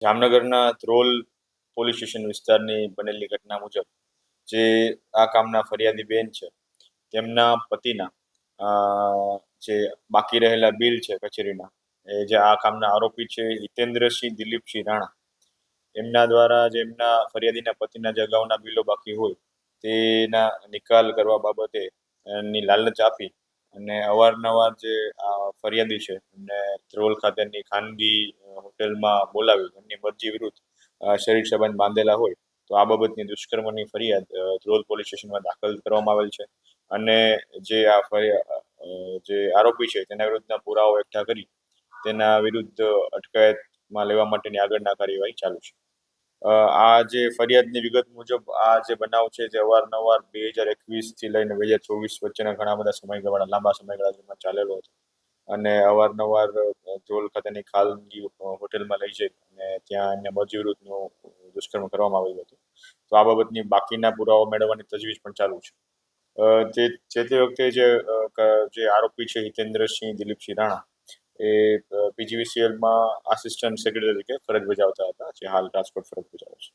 જામનગરના Dhrol police station વિસ્તારની બનેલી ઘટના મુજબ જે આ કામના ફરિયાદી બેન છે તેમના પતિના જે બાકી રહેલા બિલ છે કચેરીના એ જે આ કામના આરોપી છે હિતેન્દ્રસિંહ દિલીપસિંહ રાણા એમના દ્વારા જે એમના ફરિયાદીના પતિના જે અગાઉના બિલો બાકી હોય તેના નિકાલ કરવા બાબતે એની લાલચ આપી અને અવારનવાર જે ફરિયાદી છે એમને ધ્રોલ ખાતેની ખાનગી હોટેલમાં બોલાવી એમની મરજી વિરુદ્ધ શરીર સંબંધ બાંધેલા હોય તો આ બાબતની દુષ્કર્મની ફરિયાદ ધ્રોલ પોલીસ સ્ટેશનમાં દાખલ કરવામાં આવેલ છે અને જે જે આરોપી છે તેના વિરુદ્ધના પુરાવો એકઠા કરી તેના વિરુદ્ધ અટકાયતમાં લેવા માટેની આગળના કાર્યવાહી ચાલુ છે. આ જે ફરિયાદની વિગત મુજબ આ જે બનાવ છે જે અવારનવાર 2021થી લઈને 2024 વચ્ચેના ઘણા બધા સમયગાળા લાંબા સમયગાળા ચાલેલો હતો અને અવારનવાર ધ્રોલ ખાતેની ખાનગી હોટેલમાં લઈ જઈ અને ત્યાં એમને મરજી વિરુદ્ધનું દુષ્કર્મ કરવામાં આવ્યું હતું. તો આ બાબતની બાકીના પુરાવા મેળવવાની તજવીજ પણ ચાલુ છે. જે તે વખતે જે આરોપી છે હિતેન્દ્રસિંહ દિલીપસિંહ રાણા એ પીજીવીસીએલમાં આસિસ્ટન્ટ સેક્રેટરી તરીકે ફરજ બજાવતા હતા જે હાલ રાજકોટ ફરજ બજાવે છે.